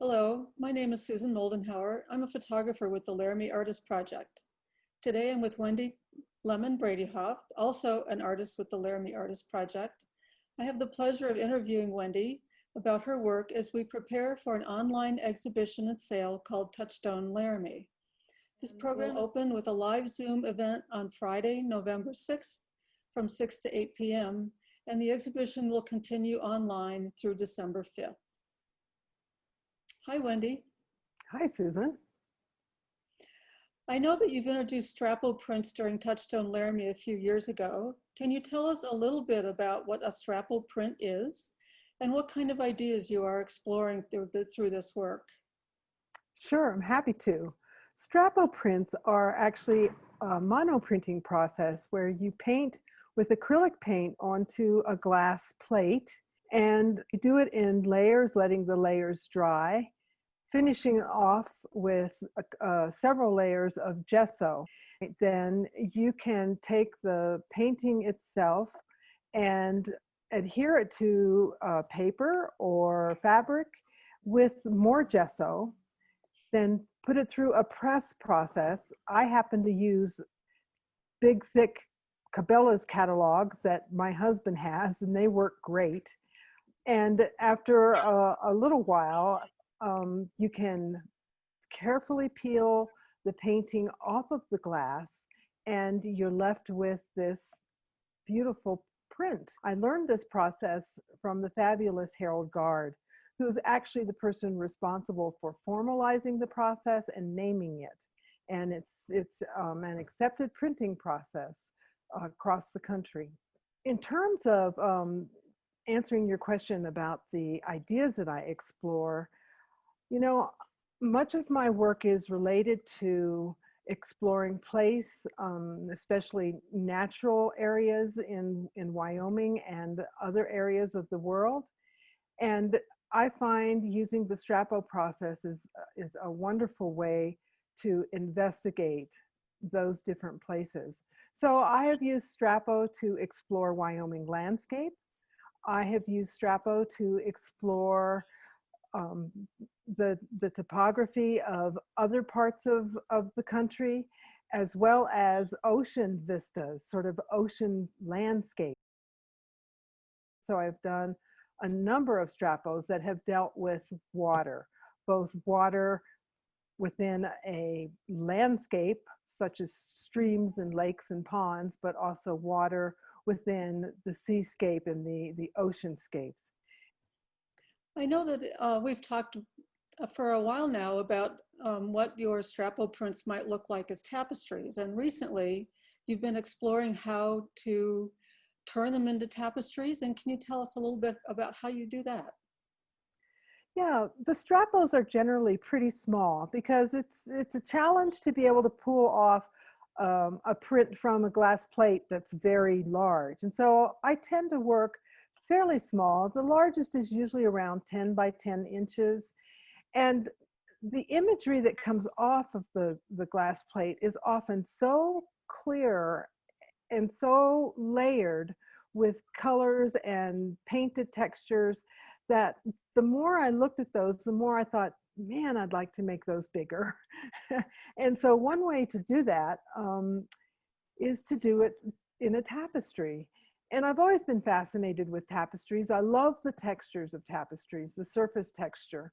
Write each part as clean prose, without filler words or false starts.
Hello, my name is Susan Moldenhauer. I'm a photographer with the Laramie Artists Project. Today I'm with Wendy Lemen Bredehoft, also an artist with the Laramie Artists Project. I have the pleasure of interviewing Wendy about her work as we prepare for an online exhibition and sale called Touchstone Laramie. This program will open with a live Zoom event on Friday, November 6th from 6 to 8 p.m. and the exhibition will continue online through December 5th. Hi, Wendy. Hi, Susan. I know that you've introduced Strapo prints during Touchstone Laramie a few years ago. Can you tell us a little bit about what a Strapo print is and what kind of ideas you are exploring through this work? Sure, I'm happy to. Strapo prints are actually a monoprinting process where you paint with acrylic paint onto a glass plate, and you do it in layers, letting the layers dry, finishing it off with several layers of gesso. Then you can take the painting itself and adhere it to paper or fabric with more gesso, then put it through a press process. I happen to use big, thick Cabela's catalogs that my husband has, and they work great. And after a little while, you can carefully peel the painting off of the glass, and you're left with this beautiful print. I learned this process from the fabulous Harold Guard, who's actually the person responsible for formalizing the process and naming it. And it's an accepted printing process across the country. In terms of answering your question about the ideas that I explore, you know, much of my work is related to exploring place, especially natural areas in Wyoming and other areas of the world. And I find using the Strapo process is a wonderful way to investigate those different places. So I have used Strapo to explore Wyoming landscape. I have used Strapo to explore the topography of other parts of the country, as well as ocean vistas, sort of ocean landscape. So I've done a number of Strapos that have dealt with water, both water within a landscape, such as streams and lakes and ponds, but also water within the seascape and the oceanscapes. I know that we've talked for a while now about what your Strapo prints might look like as tapestries. And recently, you've been exploring how to turn them into tapestries. And can you tell us a little bit about how you do that? Yeah, the Strapos are generally pretty small because it's a challenge to be able to pull off a print from a glass plate that's very large. And so I tend to work fairly small. The largest is usually around 10 by 10 inches. And the imagery that comes off of the glass plate is often so clear and so layered with colors and painted textures that the more I looked at those, the more I thought, man, I'd like to make those bigger. And so one way to do that is to do it in a tapestry. And I've always been fascinated with tapestries. I love the textures of tapestries, the surface texture,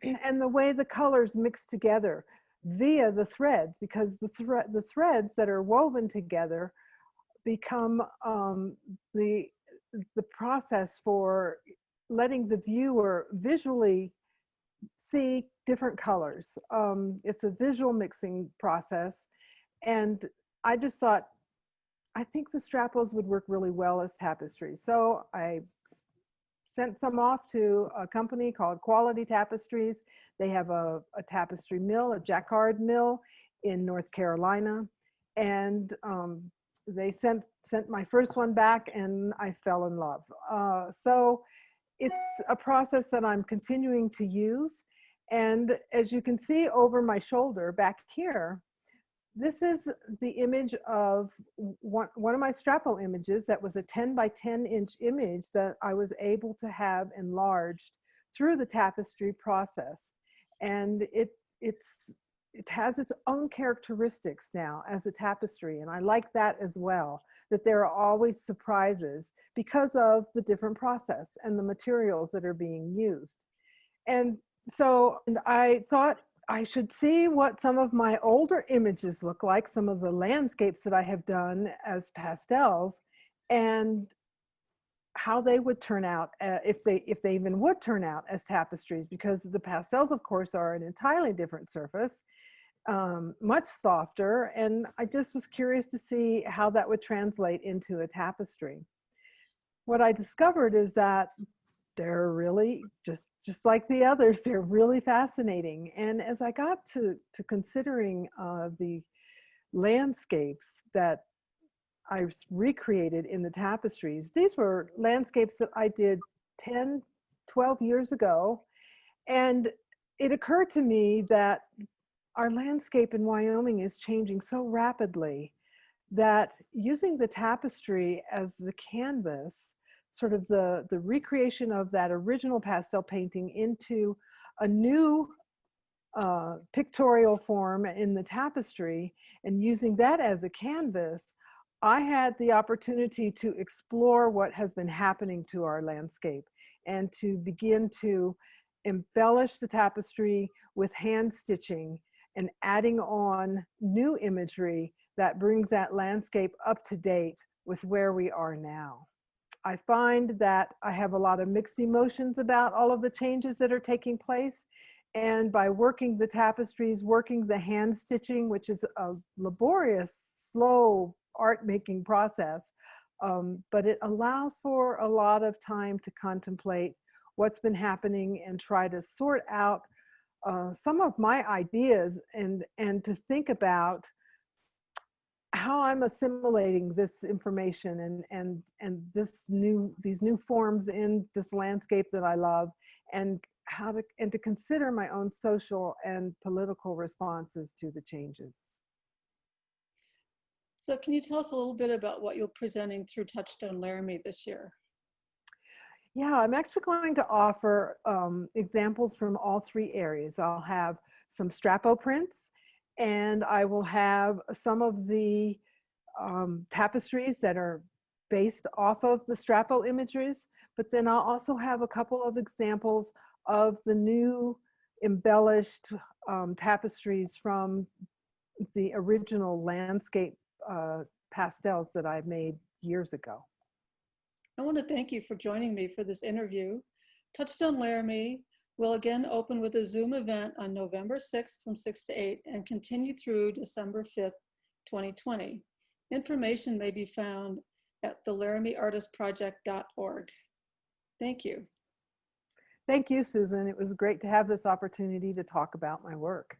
and the way the colors mix together via the threads, because the threads that are woven together become the process for letting the viewer visually see different colors. It's a visual mixing process. And I just thought, I think the Strapos would work really well as tapestries. So I sent some off to a company called Quality Tapestries. They have a tapestry mill, a jacquard mill in North Carolina. And they sent my first one back and I fell in love. So it's a process that I'm continuing to use. And as you can see over my shoulder back here, this is the image of one of my Strapo images that was a 10 by 10 inch image that I was able to have enlarged through the tapestry process. And it has its own characteristics now as a tapestry. And I like that as well, that there are always surprises because of the different process and the materials that are being used. And so I thought I should see what some of my older images look like, some of the landscapes that I have done as pastels, and how they would turn out, if they even would turn out as tapestries, because the pastels, of course, are an entirely different surface, much softer, and I just was curious to see how that would translate into a tapestry. What I discovered is that they're really just like the others. They're really fascinating. And as I got to considering the landscapes that I recreated in the tapestries, these were landscapes that I did 10, 12 years ago. And it occurred to me that our landscape in Wyoming is changing so rapidly that using the tapestry as the canvas, sort of the recreation of that original pastel painting into a new pictorial form in the tapestry, and using that as a canvas, I had the opportunity to explore what has been happening to our landscape and to begin to embellish the tapestry with hand stitching and adding on new imagery that brings that landscape up to date with where we are now. I find that I have a lot of mixed emotions about all of the changes that are taking place. And by working the tapestries, working the hand stitching, which is a laborious, slow art making process, but it allows for a lot of time to contemplate what's been happening and try to sort out some of my ideas and to think about how I'm assimilating this information and these new forms in this landscape that I love, and to consider my own social and political responses to the changes. So can you tell us a little bit about what you're presenting through Touchstone Laramie this year? Yeah, I'm actually going to offer examples from all three areas. I'll have some Strapo prints, and I will have some of the tapestries that are based off of the Strapo images, but then I'll also have a couple of examples of the new embellished tapestries from the original landscape pastels that I made years ago. I want to thank you for joining me for this interview. Touchstone Laramie will again open with a Zoom event on November 6th from 6 to 8 and continue through December 5th, 2020. Information may be found at theLaramieArtistProject.org. Thank you. Thank you, Susan. It was great to have this opportunity to talk about my work.